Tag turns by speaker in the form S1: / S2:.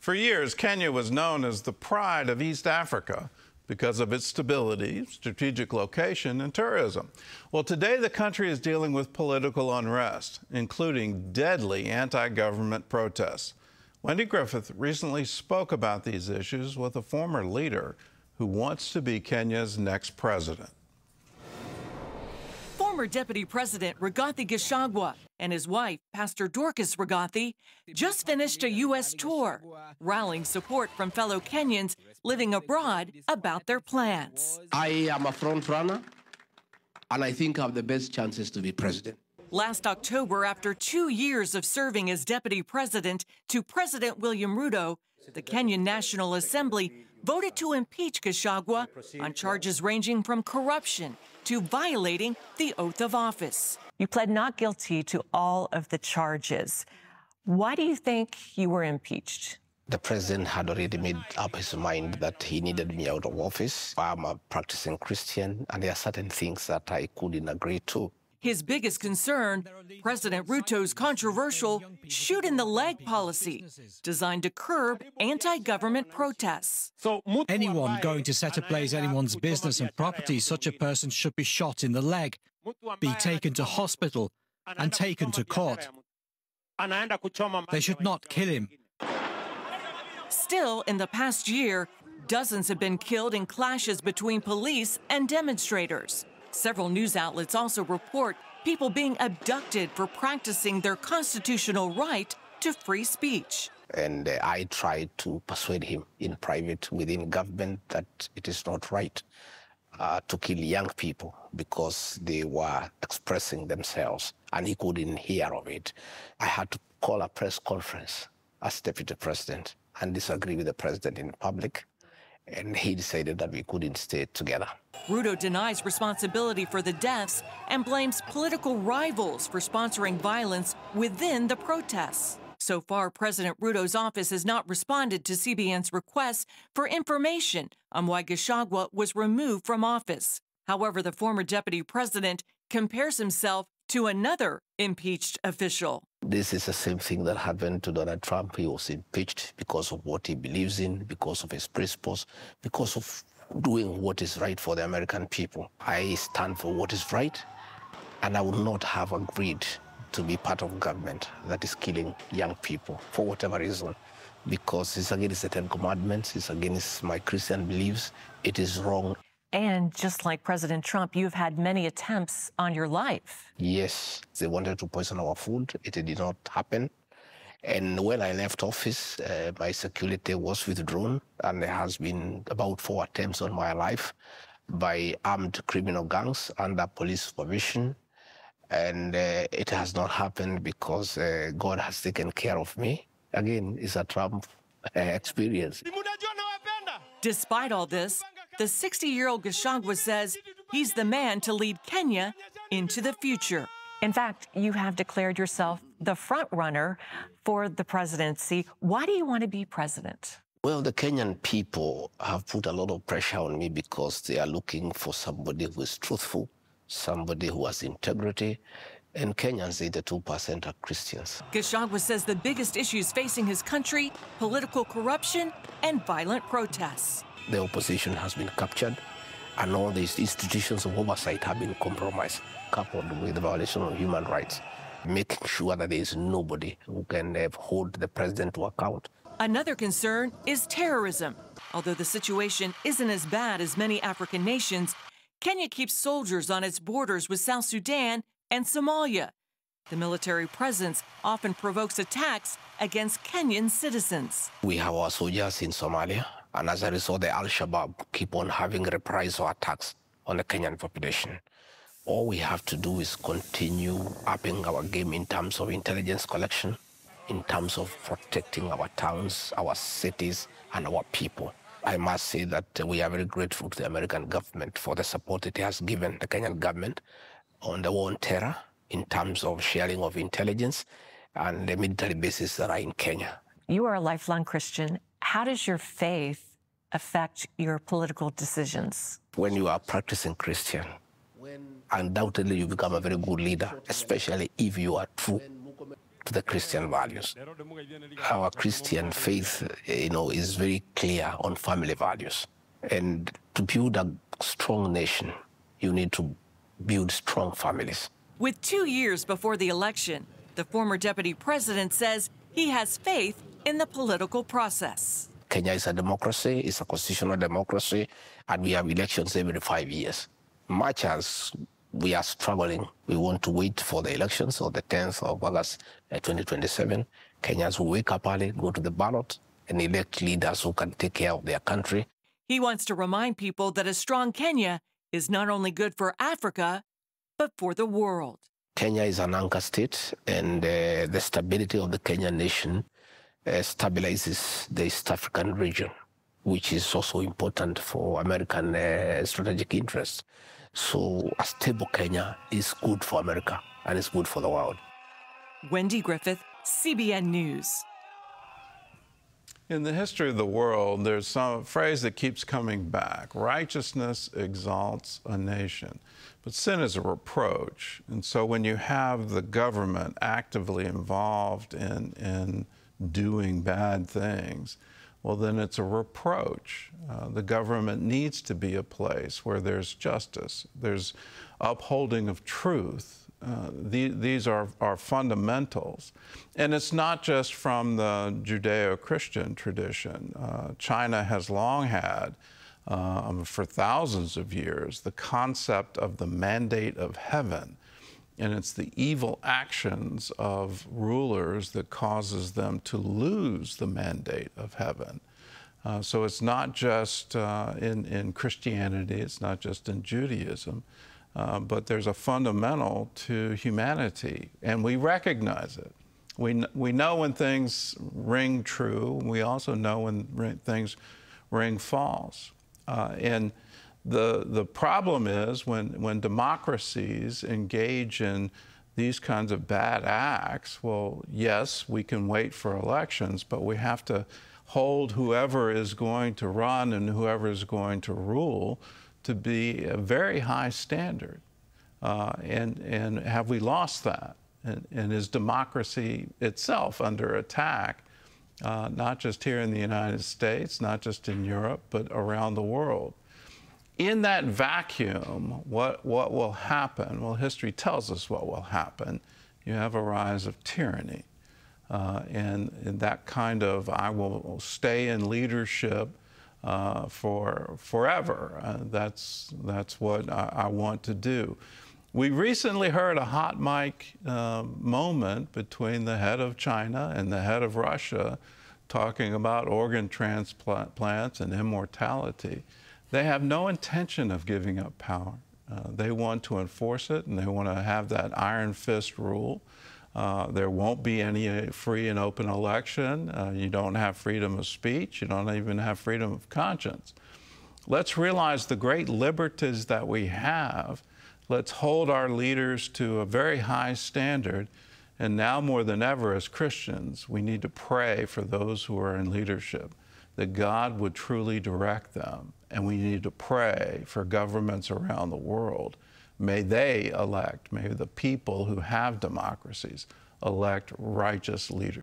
S1: For years, Kenya was known as the pride of East Africa because of its stability, strategic location, and tourism. Well, today the country is dealing with political unrest, including deadly anti-government protests. Wendy Griffith recently spoke about these issues with a former leader who wants to be Kenya's next president.
S2: Former Deputy President Rigathi Gachagua and his wife, Pastor Dorcas Rigathi, just finished a U.S. tour, rallying support from fellow Kenyans living abroad about their plans.
S3: I am a front runner, and I think I have the best chances to be president.
S2: Last October, after 2 years of serving as Deputy President to President William Ruto, the Kenyan National Assembly voted to impeach Gachagua on charges ranging from corruption to violating the oath of office.
S4: You pled not guilty to all of the charges. Why do you think you were impeached?
S3: The president had already made up his mind that he needed me out of office. I'm a practicing Christian, and there are certain things that I couldn't agree to.
S2: His biggest concern, President Ruto's controversial shoot-in-the-leg policy, designed to curb anti-government protests.
S5: Anyone going to set ablaze anyone's business and property, such a person should be shot in the leg, be taken to hospital, and taken to court. They should not kill him.
S2: Still, in the past year, dozens have been killed in clashes between police and demonstrators. Several news outlets also report people being abducted for practicing their constitutional right to free speech.
S3: And I tried to persuade him in private within government that it is not right to kill young people because they were expressing themselves, and he couldn't hear of it. I had to call a press conference as Deputy President and disagree with the president in public, and he decided that we couldn't stay together.
S2: Ruto denies responsibility for the deaths and blames political rivals for sponsoring violence within the protests. So far, President Ruto's office has not responded to CBN's requests for information on why Gachagua was removed from office. However, the former deputy president compares himself to another impeached official.
S3: This is the same thing that happened to Donald Trump. He was impeached because of what he believes in, because of his principles, because of doing what is right for the American people. I stand for what is right, and I would not have agreed to be part of government that is killing young people for whatever reason, because it's against the Ten Commandments, it's against my Christian beliefs, it is wrong.
S4: And just like President Trump, you've had many attempts on your life.
S3: Yes, they wanted to poison our food. It did not happen. And when I left office, my security was withdrawn, and there has been about 4 attempts on my life by armed criminal gangs under police supervision. And it has not happened because God has taken care of me. Again, it's a Trump experience.
S2: Despite all this, the 60-year-old Gachagua says he's the man to lead Kenya into the future.
S4: In fact, you have declared yourself the front runner for the presidency. Why do you want to be president?
S3: Well, the Kenyan people have put a lot of pressure on me because they are looking for somebody who is truthful, somebody who has integrity, and Kenyans, 82% are Christians.
S2: Gachagua says the biggest issues facing his country, political corruption and violent protests.
S3: The opposition has been captured, and all these institutions of oversight have been compromised, coupled with the violation of human rights, making sure that there is nobody who can hold the president to account.
S2: Another concern is terrorism. Although the situation isn't as bad as many African nations, Kenya keeps soldiers on its borders with South Sudan and Somalia. The military presence often provokes attacks against Kenyan citizens.
S3: We have our soldiers in Somalia, and as a result, the Al-Shabaab keep on having reprisal attacks on the Kenyan population. All we have to do is continue upping our game in terms of intelligence collection, in terms of protecting our towns, our cities, and our people. I must say that we are very grateful to the American government for the support it has given the Kenyan government on the war on terror, in terms of sharing of intelligence and the military bases that are in Kenya.
S4: You are a lifelong Christian. How does your faith affect your political decisions?
S3: When you are practicing Christian, undoubtedly you become a very good leader, especially if you are true to the Christian values. Our Christian faith, is very clear on family values. And to build a strong nation, you need to build strong families.
S2: With 2 years before the election, the former deputy president says he has faith in the political process.
S3: Kenya is a democracy, it's a constitutional democracy, and we have elections every 5 years. Much as we are struggling, we want to wait for the elections on the 10th of August 2027. Kenyans will wake up early, go to the ballot, and elect leaders who can take care of their country.
S2: He wants to remind people that a strong Kenya is not only good for Africa, but for the world.
S3: Kenya is an anchor state, and the stability of the Kenyan nation stabilizes the East African region, which is also important for American strategic interests. So a stable Kenya is good for America, and it's good for the world.
S2: Wendy Griffith, CBN News.
S1: In the history of the world, there's some phrase that keeps coming back. Righteousness exalts a nation, but sin is a reproach. And so when you have the government actively involved in doing bad things, well, then it's a reproach. The government needs to be a place where there's justice, there's upholding of truth. These are fundamentals. And it's not just from the Judeo-Christian tradition. China has long had, for thousands of years, the concept of the mandate of heaven. And it's the evil actions of rulers that causes them to lose the mandate of heaven. So it's not just in Christianity, it's not just in Judaism, but there's a fundamental to humanity, and we recognize it. We know when things ring true. We also know when things ring false. And the problem is when democracies engage in these kinds of bad acts, well, yes, we can wait for elections, but we have to hold whoever is going to run and whoever is going to rule to be a very high standard. And have we lost that? And is democracy itself under attack, not just here in the United States, not just in Europe, but around the world? In that vacuum, what will happen? Well, history tells us what will happen. You have a rise of tyranny. And that kind of, I will stay in leadership for forever. That's what I want to do. We recently heard a hot mic moment between the head of China and the head of Russia talking about organ transplants and immortality. They have no intention of giving up power. They want to enforce it, and they want to have that iron fist rule. There won't be any free and open election. You don't have freedom of speech. You don't even have freedom of conscience. Let's realize the great liberties that we have. Let's hold our leaders to a very high standard. And now more than ever as Christians, we need to pray for those who are in leadership, that God would truly direct them. And we need to pray for governments around the world. May they elect, may the people who have democracies elect righteous leaders.